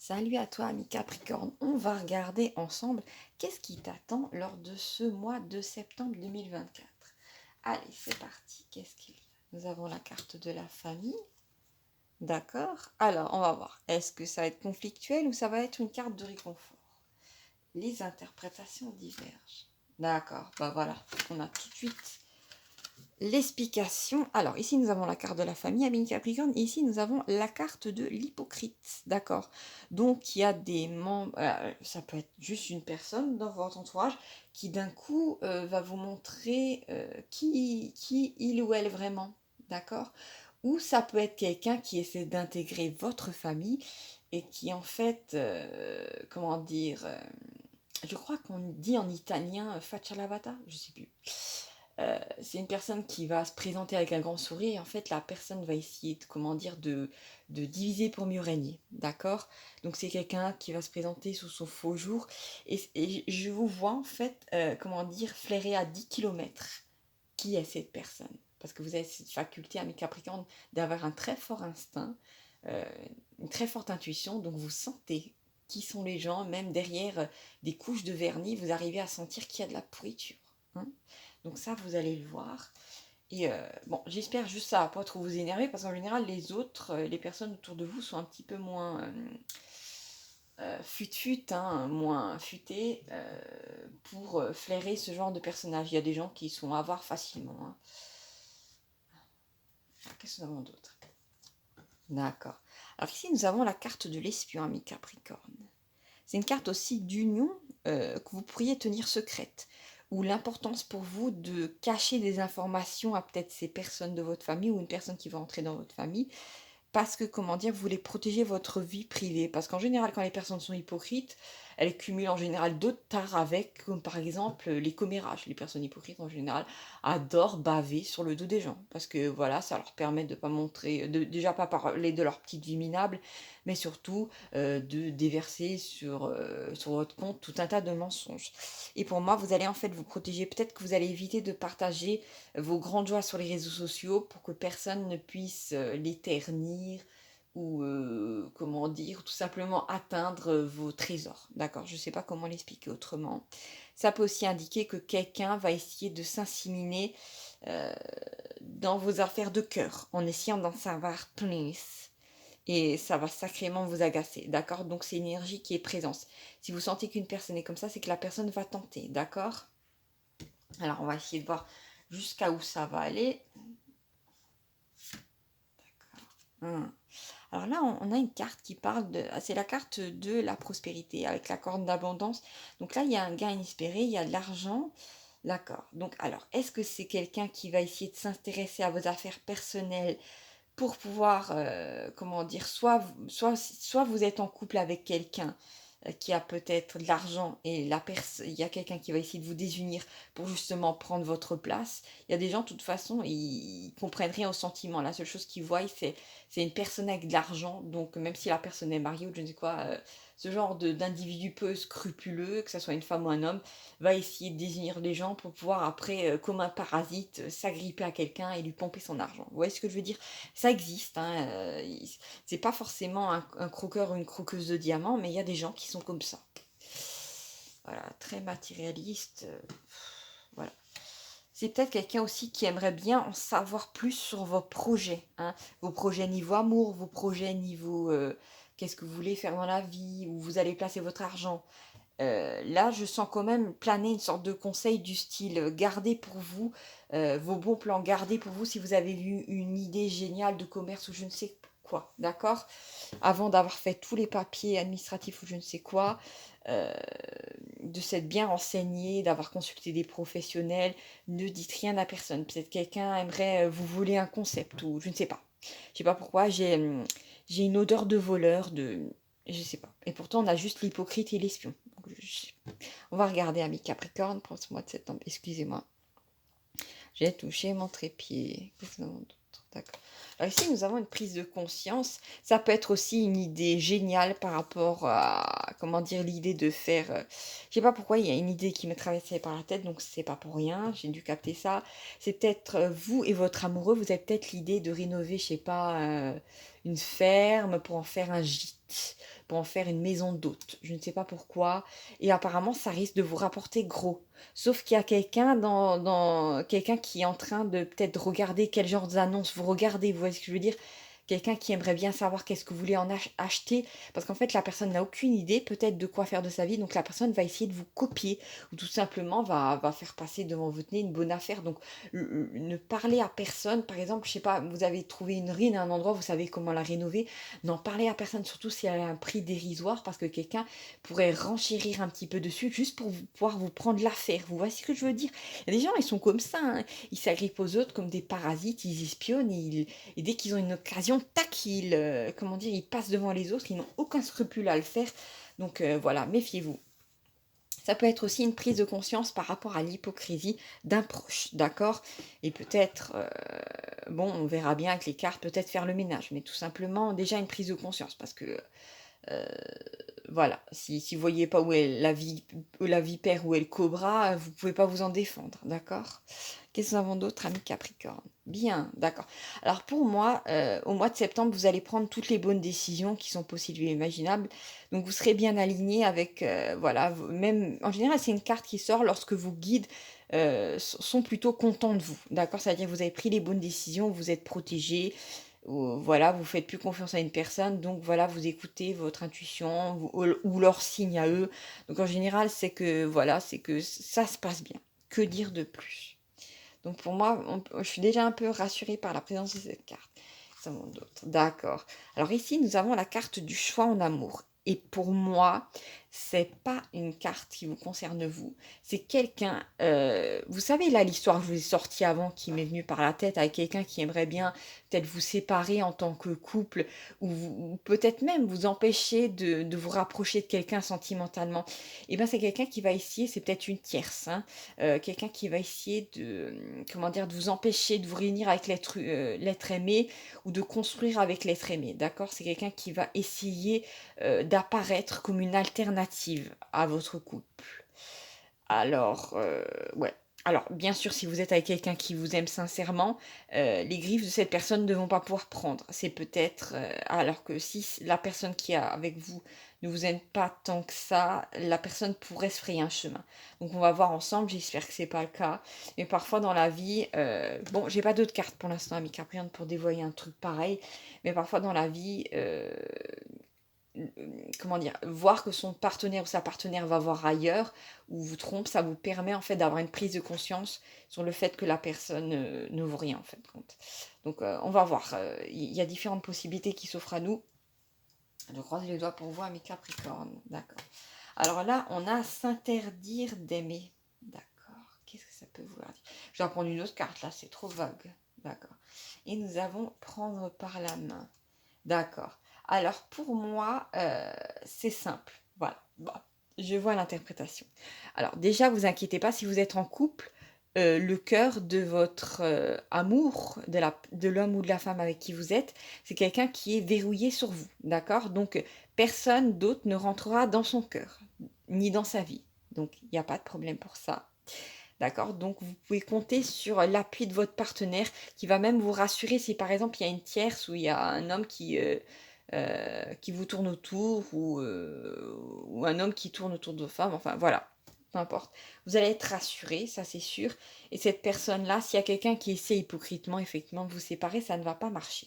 Salut à toi, ami Capricorne. On va regarder ensemble qu'est-ce qui t'attend lors de ce mois de septembre 2024. Allez, c'est parti. Qu'est-ce qu'il y a? Nous avons la carte de la famille. D'accord. Alors, on va voir. Est-ce que ça va être conflictuel ou ça va être une carte de réconfort? Les interprétations divergent. D'accord. Bah voilà. On a tout de suite l'explication. Alors, ici, nous avons la carte de la famille, Amélie Capricorne, et ici, nous avons la carte de l'hypocrite. D'accord. Donc, il y a des membres, ça peut être juste une personne dans votre entourage qui, d'un coup, va vous montrer qui il ou elle est vraiment. D'accord. Ou ça peut être quelqu'un qui essaie d'intégrer votre famille et qui, en fait, comment dire, je crois qu'on dit en italien faccia lavata, je sais plus. C'est une personne qui va se présenter avec un grand sourire et en fait la personne va essayer de, comment dire, de diviser pour mieux régner, d'accord? Donc c'est quelqu'un qui va se présenter sous son faux jour et je vous vois en fait, comment dire, flairer à 10 kilomètres qui est cette personne. Parce que vous avez cette faculté, à mes Capricornes, d'avoir un très fort instinct, euh, une très forte intuition, donc vous sentez qui sont les gens, même derrière des couches de vernis, vous arrivez à sentir qu'il y a de la pourriture, hein. Donc ça, vous allez le voir. Et bon, j'espère juste ça va pas trop vous énerver, parce qu'en général, les autres, les personnes autour de vous sont un petit peu moins fut-fut, hein, moins futées pour flairer ce genre de personnage. Il y a des gens qui sont avares facilement, hein. Qu'est-ce que nous avons d'autre? D'accord. Alors ici, nous avons la carte de l'espion, ami Capricorne. C'est une carte aussi d'union que vous pourriez tenir secrète, ou l'importance pour vous de cacher des informations à peut-être ces personnes de votre famille ou une personne qui va entrer dans votre famille, parce que, comment dire, vous voulez protéger votre vie privée. Parce qu'en général, quand les personnes sont hypocrites, elles cumulent en général d'autres tares avec, comme par exemple les commérages. Les personnes hypocrites, en général, adorent baver sur le dos des gens. Parce que, voilà, ça leur permet de pas montrer, de déjà pas parler de leur petite vie minable, mais surtout de déverser sur votre compte tout un tas de mensonges. Et pour moi, vous allez en fait vous protéger. Peut-être que vous allez éviter de partager vos grandes joies sur les réseaux sociaux pour que personne ne puisse les ternir ou, comment dire, tout simplement atteindre vos trésors. D'accord, je ne sais pas comment l'expliquer autrement. Ça peut aussi indiquer que quelqu'un va essayer de s'inséminer euh, dans vos affaires de cœur en essayant d'en savoir plus. Et ça va sacrément vous agacer, d'accord? Donc c'est une énergie qui est présente. Si vous sentez qu'une personne est comme ça, c'est que la personne va tenter, d'accord? Alors on va essayer de voir jusqu'à où ça va aller. Hum. Alors là, on a une carte qui parle de... C'est la carte de la prospérité avec la corne d'abondance. Donc là, il y a un gain inespéré, il y a de l'argent. D'accord. Donc alors, est-ce que c'est quelqu'un qui va essayer de s'intéresser à vos affaires personnelles pour pouvoir, comment dire, soit vous êtes en couple avec quelqu'un qui a peut-être de l'argent et il y a quelqu'un qui va essayer de vous désunir pour justement prendre votre place. Il y a des gens, de toute façon, ils comprennent rien au sentiment. La seule chose qu'ils voient, c'est une personne avec de l'argent. Donc, même si la personne est mariée ou je ne sais quoi, ce genre d'individu peu scrupuleux, que ce soit une femme ou un homme, va essayer de désunir les gens pour pouvoir après, comme un parasite, s'agripper à quelqu'un et lui pomper son argent. Vous voyez ce que je veux dire? Ça existe, hein, c'est pas forcément un croqueur ou une croqueuse de diamants, mais il y a des gens qui sont comme ça. Voilà, très matérialiste. Voilà. C'est peut-être quelqu'un aussi qui aimerait bien en savoir plus sur vos projets, hein. Vos projets niveau amour, vos projets niveau qu'est-ce que vous voulez faire dans la vie, où vous allez placer votre argent. Là, je sens quand même planer une sorte de conseil du style gardez pour vous vos bons plans, gardez pour vous si vous avez eu une idée géniale de commerce ou je ne sais quoi, d'accord? Avant d'avoir fait tous les papiers administratifs ou je ne sais quoi, euh, de s'être bien renseigné, d'avoir consulté des professionnels, ne dites rien à personne. Peut-être quelqu'un aimerait vous voler un concept ou je ne sais pas. Je sais pas pourquoi, j'ai une odeur de voleur, de... Je sais pas. Et pourtant, on a juste l'hypocrite et l'espion. On va regarder, ami Capricorne, pour ce mois de septembre. Excusez-moi. J'ai touché mon trépied. Qu'est-ce que nous avons d'autre? D'accord. Alors ici, nous avons une prise de conscience. Ça peut être aussi une idée géniale par rapport à, comment dire, l'idée de faire... je sais pas pourquoi, il y a une idée qui me traversait par la tête, donc c'est pas pour rien, j'ai dû capter ça. C'est peut-être vous et votre amoureux, vous avez peut-être l'idée de rénover, je sais pas, une ferme pour en faire un gîte. pour en faire une maison d'hôte. Je ne sais pas pourquoi. Et apparemment, ça risque de vous rapporter gros. Sauf qu'il y a quelqu'un quelqu'un qui est en train de peut-être regarder quel genre d'annonce vous regardez. Vous voyez ce que je veux dire? Quelqu'un qui aimerait bien savoir qu'est-ce que vous voulez en acheter, parce qu'en fait la personne n'a aucune idée peut-être de quoi faire de sa vie, donc la personne va essayer de vous copier, ou tout simplement va faire passer devant votre nez une bonne affaire. Donc ne parlez à personne, par exemple, je sais pas, vous avez trouvé une rine à un endroit, vous savez comment la rénover, n'en parlez à personne, surtout si elle a un prix dérisoire, parce que quelqu'un pourrait renchérir un petit peu dessus, juste pour pouvoir vous prendre l'affaire. Vous voyez ce que je veux dire? Il y a des gens, ils sont comme ça, hein. Ils s'agrippent aux autres comme des parasites, ils espionnent, et dès qu'ils ont une occasion, tac, comment dire, ils passent devant les autres, ils n'ont aucun scrupule à le faire. Donc voilà, méfiez-vous. Ça peut être aussi une prise de conscience par rapport à l'hypocrisie d'un proche, d'accord? Et peut-être, bon, on verra bien avec les cartes, peut-être faire le ménage, mais tout simplement déjà une prise de conscience, parce que euh, voilà, si vous voyez pas où est la vipère, où est le cobra, vous pouvez pas vous en défendre, d'accord? Qu'est-ce que nous avons d'autre, ami Capricorne? Bien, d'accord. Alors pour moi, au mois de septembre, vous allez prendre toutes les bonnes décisions qui sont possibles et imaginables. Donc vous serez bien aligné avec, voilà, même en général, c'est une carte qui sort lorsque vos guides sont plutôt contents de vous, d'accord? C'est-à-dire que vous avez pris les bonnes décisions, vous êtes protégé, ou voilà, vous faites plus confiance à une personne, donc voilà, vous écoutez votre intuition ou leur signe à eux. Donc en général, c'est que voilà, c'est que ça se passe bien. Que dire de plus? Donc pour moi, je suis déjà un peu rassurée par la présence de cette carte. Ça montre d'autres. D'accord. Alors ici, nous avons la carte du choix en amour. Et pour moi, c'est pas une carte qui vous concerne vous. C'est quelqu'un. Vous savez là l'histoire que je vous ai sortie avant qui m'est venue par la tête avec quelqu'un qui aimerait bien peut-être vous séparer en tant que couple ou peut-être même vous empêcher de vous rapprocher de quelqu'un sentimentalement. Et bien c'est quelqu'un qui va essayer, c'est peut-être une tierce, hein, quelqu'un qui va essayer comment dire, de vous empêcher de vous réunir avec l'être aimé ou de construire avec l'être aimé, d'accord? C'est quelqu'un qui va essayer d'apparaître comme une alternative à votre couple. Alors, ouais. Alors, bien sûr, si vous êtes avec quelqu'un qui vous aime sincèrement, les griffes de cette personne ne vont pas pouvoir prendre. C'est peut-être, alors que si la personne qui est avec vous ne vous aime pas tant que ça, la personne pourrait se frayer un chemin. Donc, on va voir ensemble. J'espère que c'est pas le cas. Mais parfois dans la vie, bon, j'ai pas d'autres cartes pour l'instant, ami Capricorne, pour dévoiler un truc pareil. Mais parfois dans la vie, comment dire, voir que son partenaire ou sa partenaire va voir ailleurs ou vous trompe, ça vous permet en fait d'avoir une prise de conscience sur le fait que la personne ne vaut rien en fait compte. Donc on va voir, il y a différentes possibilités qui s'offrent à nous. Je croise les doigts pour vous, mes Capricornes, d'accord. Alors là, on a s'interdire d'aimer, d'accord. Qu'est-ce que ça peut vouloir dire? Je vais en prendre une autre carte là, c'est trop vague, d'accord. Et nous avons prendre par la main. D'accord. Alors pour moi, c'est simple. Voilà. Bon, je vois l'interprétation. Alors déjà, vous inquiétez pas si vous êtes en couple, le cœur de votre amour, de l'homme ou de la femme avec qui vous êtes, c'est quelqu'un qui est verrouillé sur vous. D'accord? Donc personne d'autre ne rentrera dans son cœur, ni dans sa vie. Donc il n'y a pas de problème pour ça. D'accord? Donc vous pouvez compter sur l'appui de votre partenaire qui va même vous rassurer si par exemple il y a une tierce ou il y a un homme qui vous tourne autour ou un homme qui tourne autour de vos femmes, enfin voilà, peu importe. Vous allez être rassuré, ça c'est sûr. Et cette personne-là, s'il y a quelqu'un qui essaie hypocritement effectivement de vous séparer, ça ne va pas marcher.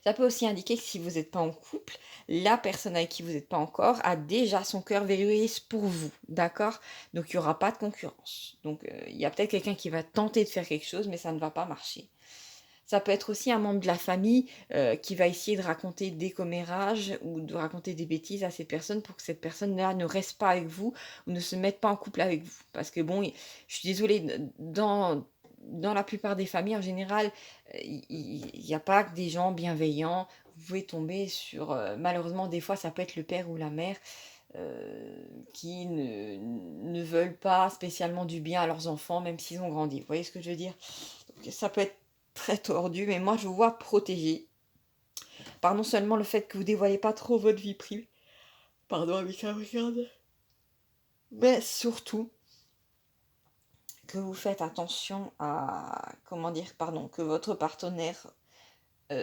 Ça peut aussi indiquer que si vous n'êtes pas en couple, la personne avec qui vous n'êtes pas encore a déjà son cœur verrouillé pour vous, d'accord? Donc il n'y aura pas de concurrence. Donc il y a peut-être quelqu'un qui va tenter de faire quelque chose, mais ça ne va pas marcher. Ça peut être aussi un membre de la famille qui va essayer de raconter des commérages ou de raconter des bêtises à cette personne pour que cette personne-là ne reste pas avec vous ou ne se mette pas en couple avec vous. Parce que bon, je suis désolée, dans la plupart des familles, en général, il n'y a pas que des gens bienveillants. Vous pouvez tomber sur, malheureusement, des fois, ça peut être le père ou la mère qui ne veulent pas spécialement du bien à leurs enfants, même s'ils ont grandi. Vous voyez ce que je veux dire? Donc, ça peut être très tordu, mais moi, je vous vois protégé par non seulement le fait que vous dévoilez pas trop votre vie privée, pardon, avec regarde, mais surtout que vous faites attention à, comment dire, pardon, que votre partenaire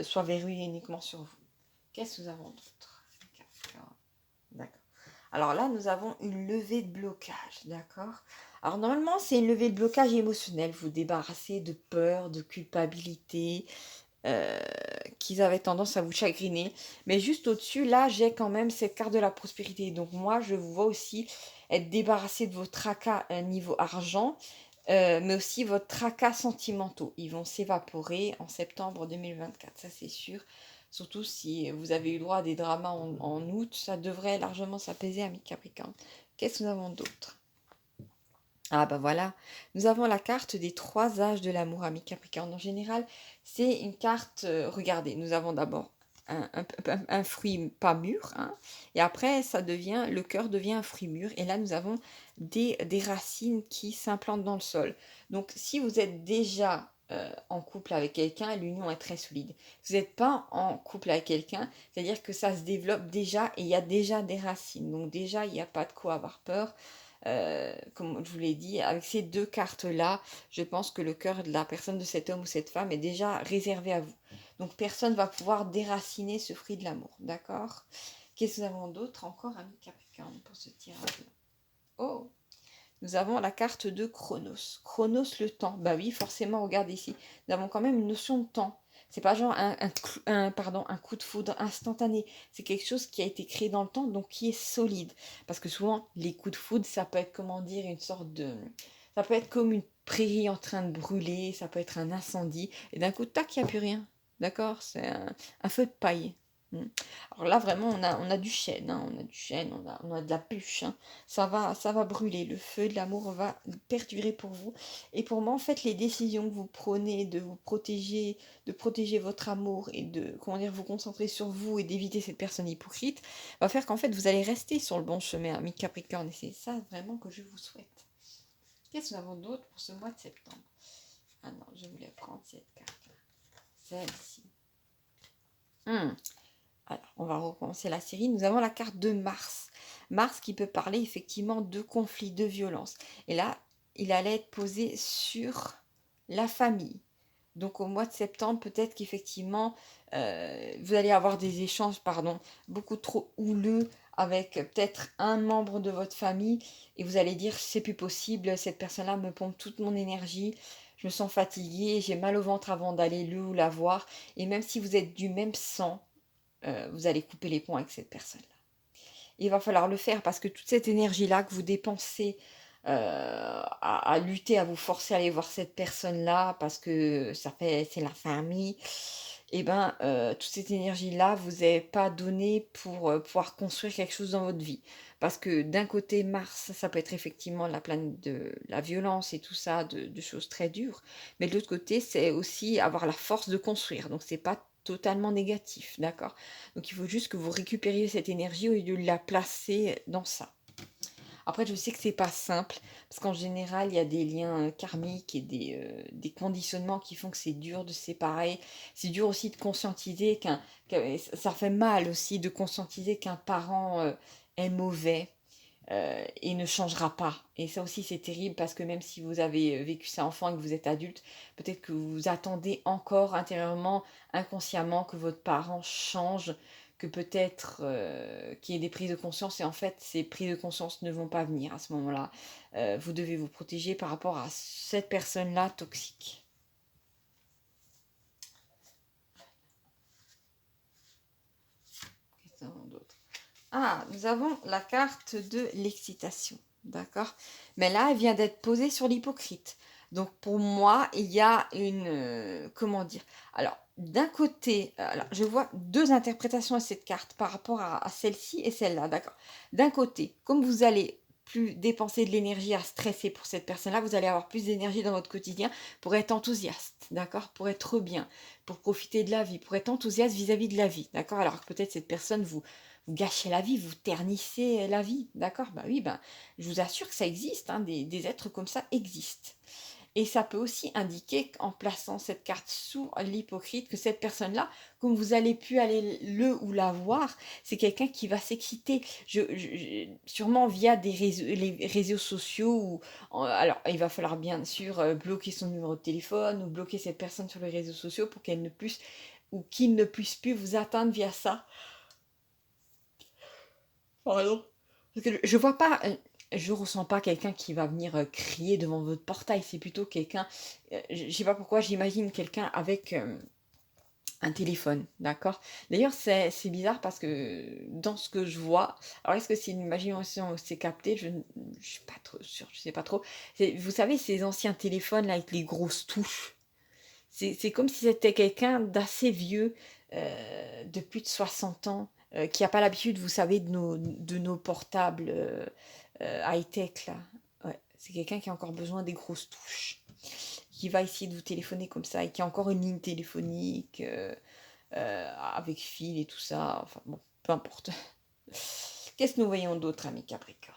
soit verrouillé uniquement sur vous. Qu'est-ce que nous avons d'autre? D'accord. Alors là, nous avons une levée de blocage, d'accord? Alors normalement, c'est une levée de blocage émotionnel. Vous débarrassez de peur, de culpabilité, euh, qu'ils avaient tendance à vous chagriner. Mais juste au-dessus, là, j'ai quand même cette carte de la prospérité. Donc moi, je vous vois aussi être débarrassé de vos tracas niveau argent, mais aussi vos tracas sentimentaux. Ils vont s'évaporer en septembre 2024, ça c'est sûr. Surtout si vous avez eu droit à des dramas en août, ça devrait largement s'apaiser, ami Capricorne. Qu'est-ce que nous avons d'autre? Ah bah voilà, nous avons la carte des trois âges de l'amour, ami Capricorne. En général, c'est une carte, regardez, nous avons d'abord un fruit pas mûr, hein, et après, le cœur devient un fruit mûr, et là, nous avons des racines qui s'implantent dans le sol. Donc, si vous êtes déjà en couple avec quelqu'un, l'union est très solide. Si vous n'êtes pas en couple avec quelqu'un, c'est-à-dire que ça se développe déjà, et il y a déjà des racines. Donc déjà, il n'y a pas de quoi avoir peur. Comme je vous l'ai dit, avec ces deux cartes-là, je pense que le cœur de la personne, de cet homme ou cette femme, est déjà réservé à vous. Donc personne ne va pouvoir déraciner ce fruit de l'amour, d'accord? Qu'est-ce que nous avons d'autre encore, ami Capricorne, pour ce tirage-là? Oh, nous avons la carte de Chronos. Chronos, le temps. Bah oui, forcément, regardez ici. Nous avons quand même une notion de temps. C'est pas genre un coup de foudre instantané. C'est quelque chose qui a été créé dans le temps, donc qui est solide. Parce que souvent, les coups de foudre, ça peut être, comment dire, une sorte de... Ça peut être comme une prairie en train de brûler, ça peut être un incendie, et d'un coup, tac, il n'y a plus rien. D'accord? C'est un feu de paille. Hmm. Alors là, vraiment, on a du chêne, hein, on a du chêne, on a de la bûche, hein. Ça va brûler. Le feu de l'amour va perdurer pour vous. Et pour moi, en fait, les décisions que vous prenez de protéger votre amour et de, comment dire, vous concentrer sur vous et d'éviter cette personne hypocrite, va faire qu'en fait, vous allez rester sur le bon chemin, ami Capricorne. Et c'est ça vraiment que je vous souhaite. Qu'est-ce que nous avons d'autre pour ce mois de septembre? Ah non, je voulais prendre cette carte-là. Celle-ci. Hmm. Alors, on va recommencer la série. Nous avons la carte de Mars. Mars qui peut parler effectivement de conflits, de violence. Et là, il allait être posé sur la famille. Donc au mois de septembre, peut-être qu'effectivement, vous allez avoir des échanges, pardon, beaucoup trop houleux avec peut-être un membre de votre famille et vous allez dire c'est plus possible, cette personne-là me pompe toute mon énergie, je me sens fatiguée, j'ai mal au ventre avant d'aller le ou la voir et même si vous êtes du même sang, vous allez couper les ponts avec cette personne-là. Il va falloir le faire parce que toute cette énergie-là que vous dépensez à lutter, à vous forcer à aller voir cette personne-là parce que c'est la famille, et ben toute cette énergie-là, vous n'avez pas donné pour pouvoir construire quelque chose dans votre vie. Parce que d'un côté, Mars, ça peut être effectivement la planète de la violence et tout ça, de choses très dures. Mais de l'autre côté, c'est aussi avoir la force de construire. Donc c'est pas totalement négatif, d'accord? Donc il faut juste que vous récupériez cette énergie au lieu de la placer dans ça. Après, je sais que c'est pas simple, parce qu'en général, il y a des liens karmiques et des conditionnements qui font que c'est dur de se séparer. C'est dur aussi de conscientiser ça fait mal aussi de conscientiser qu'un parent est mauvais et ne changera pas. Et ça aussi, c'est terrible parce que même si vous avez vécu ça enfant et que vous êtes adulte, peut-être que vous attendez encore intérieurement, inconsciemment, que votre parent change, que peut-être qu'il y ait des prises de conscience. Et en fait, ces prises de conscience ne vont pas venir à ce moment-là. Vous devez vous protéger par rapport à cette personne-là toxique. Qu'est-ce qu'on a d'autre? Ah, nous avons la carte de l'excitation, d'accord? Mais là, elle vient d'être posée sur l'hypocrite. Donc pour moi, il y a une... comment dire? Alors, d'un côté, alors, je vois deux interprétations à cette carte par rapport à celle-ci et celle-là, d'accord? D'un côté, comme vous allez plus dépenser de l'énergie à stresser pour cette personne-là, vous allez avoir plus d'énergie dans votre quotidien pour être enthousiaste, d'accord? Pour être bien, pour profiter de la vie, pour être enthousiaste vis-à-vis de la vie, d'accord? Alors que peut-être cette personne vous gâchez la vie, vous ternissez la vie, d'accord? Bah oui, ben, je vous assure que ça existe, hein, des êtres comme ça existent. Et ça peut aussi indiquer qu'en plaçant cette carte sous l'hypocrite, que cette personne-là, comme vous allez plus aller le ou la voir, c'est quelqu'un qui va s'exciter, sûrement via les réseaux sociaux. Alors, il va falloir bien sûr bloquer son numéro de téléphone ou bloquer cette personne sur les réseaux sociaux pour qu'elle ne puisse ou qu'il ne puisse plus vous atteindre via ça. Pardon. Parce que je vois pas, je ressens pas quelqu'un qui va venir crier devant votre portail. C'est plutôt quelqu'un, je sais pas pourquoi, j'imagine quelqu'un avec un téléphone, d'accord? D'ailleurs, c'est bizarre parce que dans ce que je vois, alors est-ce que c'est une imagination c'est capté? Je suis pas trop sûre, je sais pas trop. Vous savez, ces anciens téléphones là avec les grosses touches. C'est comme si c'était quelqu'un d'assez vieux, de plus de 60 ans, qui n'a pas l'habitude, vous savez, de nos portables high-tech, là. Ouais, c'est quelqu'un qui a encore besoin des grosses touches, qui va essayer de vous téléphoner comme ça, et qui a encore une ligne téléphonique avec fil et tout ça. Enfin bon, peu importe. Qu'est-ce que nous voyons d'autre, ami Capricorne?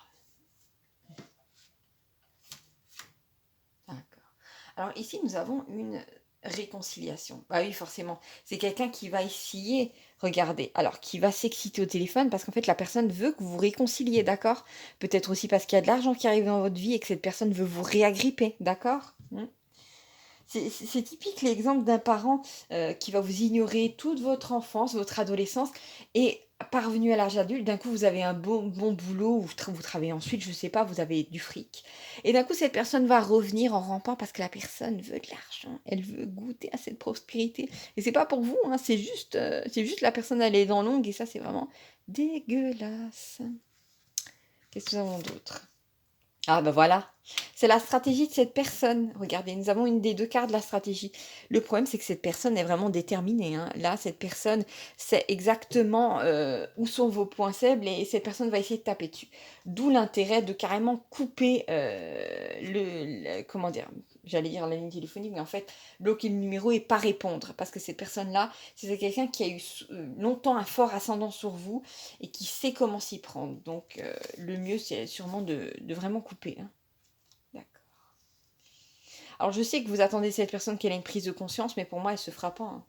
D'accord. Alors ici, nous avons une réconciliation. Bah oui, forcément. C'est quelqu'un qui va essayer, regardez, alors qui va s'exciter au téléphone parce qu'en fait, la personne veut que vous vous réconciliez, d'accord? Peut-être aussi parce qu'il y a de l'argent qui arrive dans votre vie et que cette personne veut vous réagripper, d'accord? C'est typique l'exemple d'un parent qui va vous ignorer toute votre enfance, votre adolescence, et parvenu à l'âge adulte, d'un coup vous avez un bon boulot, ou vous travaillez ensuite, je ne sais pas, vous avez du fric. Et d'un coup cette personne va revenir en rampant parce que la personne veut de l'argent, elle veut goûter à cette prospérité. Et c'est pas pour vous, hein, c'est juste la personne elle est dans l'ongle et ça c'est vraiment dégueulasse. Qu'est-ce que nous avons d'autre? Ah ben voilà, c'est la stratégie de cette personne. Regardez, nous avons une des deux cartes de la stratégie. Le problème, c'est que cette personne est vraiment déterminée, hein. Là, cette personne sait exactement où sont vos points faibles et cette personne va essayer de taper dessus. D'où l'intérêt de carrément couper comment dire, j'allais dire la ligne téléphonique, mais en fait, bloquer le numéro et pas répondre. Parce que cette personne-là, c'est quelqu'un qui a eu longtemps un fort ascendant sur vous et qui sait comment s'y prendre. Donc, le mieux, c'est sûrement de vraiment couper, hein. D'accord. Alors, je sais que vous attendez cette personne qu'elle ait une prise de conscience, mais pour moi, elle se fera pas, hein.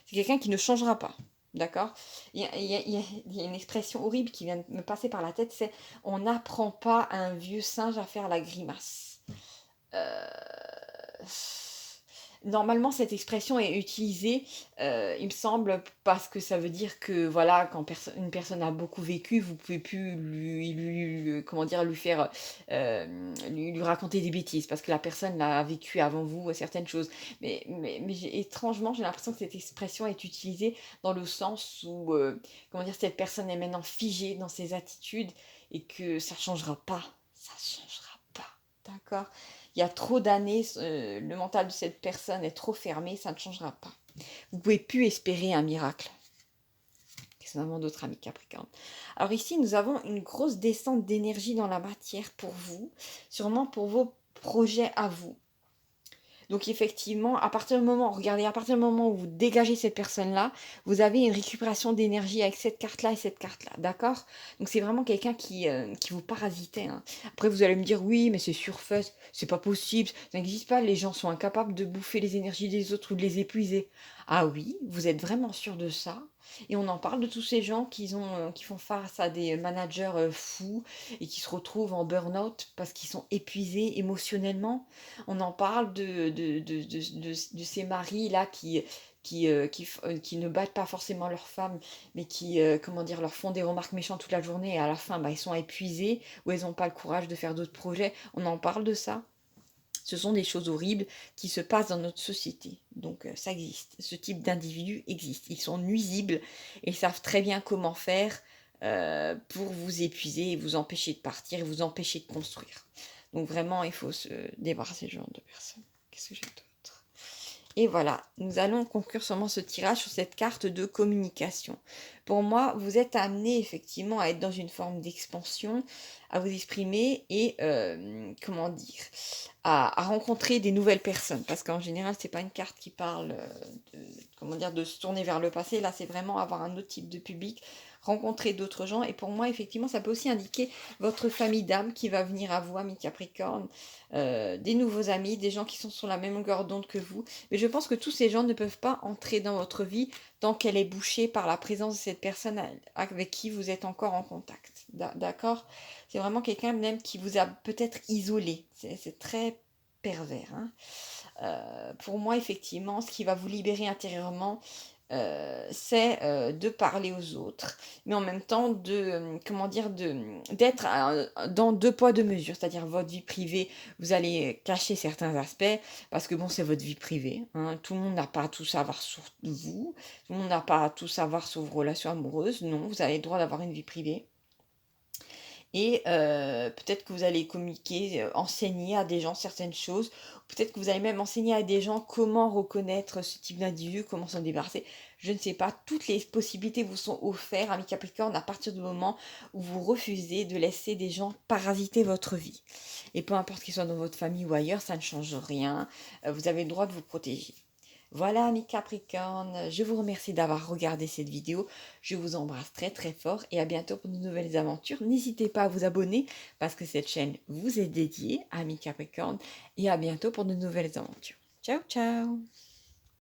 C'est quelqu'un qui ne changera pas. D'accord. Il y a une expression horrible qui vient de me passer par la tête, c'est on n'apprend pas à un vieux singe à faire la grimace. Euh, Normalement, cette expression est utilisée, il me semble, parce que ça veut dire que voilà, quand une personne a beaucoup vécu, vous pouvez plus comment dire, lui faire, lui raconter des bêtises, parce que la personne a vécu avant vous certaines choses. Mais étrangement, j'ai l'impression que cette expression est utilisée dans le sens où, comment dire, cette personne est maintenant figée dans ses attitudes et que ça changera pas. Ça changera pas. D'accord? Il y a trop d'années, le mental de cette personne est trop fermé, ça ne changera pas. Vous ne pouvez plus espérer un miracle. Qu'est-ce que nous avons d'autres, amis Capricorne? Alors ici, nous avons une grosse descente d'énergie dans la matière pour vous, sûrement pour vos projets à vous. Donc effectivement, regardez, à partir du moment où vous dégagez cette personne-là, vous avez une récupération d'énergie avec cette carte-là et cette carte-là, d'accord? Donc c'est vraiment quelqu'un qui vous parasitait, hein. Après vous allez me dire, oui, mais c'est surface, c'est pas possible, ça n'existe pas, les gens sont incapables de bouffer les énergies des autres ou de les épuiser. Ah oui, vous êtes vraiment sûr de ça? Et on en parle de tous ces gens qui font face à des managers fous et qui se retrouvent en burn-out parce qu'ils sont épuisés émotionnellement. On en parle de ces maris-là qui ne battent pas forcément leurs femmes, mais qui, comment dire, leur font des remarques méchantes toute la journée et à la fin, bah, ils sont épuisés ou ils n'ont pas le courage de faire d'autres projets. On en parle de ça. Ce sont des choses horribles qui se passent dans notre société. Donc ça existe. Ce type d'individus existe. Ils sont nuisibles et ils savent très bien comment faire pour vous épuiser et vous empêcher de partir et vous empêcher de construire. Donc vraiment, il faut se débarrasser de ce genre de personnes. Qu'est-ce que j'ai d'autre? Et voilà, nous allons conclure sûrement ce tirage sur cette carte de communication. Pour moi, vous êtes amené effectivement à être dans une forme d'expansion, à vous exprimer et, comment dire, à rencontrer des nouvelles personnes. Parce qu'en général, c'est pas une carte qui parle comment dire, de se tourner vers le passé. Là, c'est vraiment avoir un autre type de public, rencontrer d'autres gens. Et pour moi, effectivement, ça peut aussi indiquer votre famille d'âme qui va venir à vous, amis Capricorne, des nouveaux amis, des gens qui sont sur la même longueur d'onde que vous. Mais je pense que tous ces gens ne peuvent pas entrer dans votre vie tant qu'elle est bouchée par la présence de cette personne avec qui vous êtes encore en contact. D'accord? C'est vraiment quelqu'un même qui vous a peut-être isolé. C'est très pervers, hein. Pour moi, effectivement, ce qui va vous libérer intérieurement, c'est de parler aux autres, mais en même temps de, comment dire, d'être dans deux poids, deux mesures. C'est-à-dire votre vie privée, vous allez cacher certains aspects, parce que bon, c'est votre vie privée, hein. Tout le monde n'a pas à tout savoir sur vous, tout le monde n'a pas à tout savoir sur vos relations amoureuses. Non, vous avez le droit d'avoir une vie privée. Et peut-être que vous allez communiquer, enseigner à des gens certaines choses. Peut-être que vous allez même enseigner à des gens comment reconnaître ce type d'individu, comment s'en débarrasser. Je ne sais pas, toutes les possibilités vous sont offertes, ami Capricorne, à partir du moment où vous refusez de laisser des gens parasiter votre vie. Et peu importe qu'ils soient dans votre famille ou ailleurs, ça ne change rien. Vous avez le droit de vous protéger. Voilà, amis Capricorne, je vous remercie d'avoir regardé cette vidéo. Je vous embrasse très très fort et à bientôt pour de nouvelles aventures. N'hésitez pas à vous abonner parce que cette chaîne vous est dédiée, amis Capricorne, et à bientôt pour de nouvelles aventures. Ciao, ciao!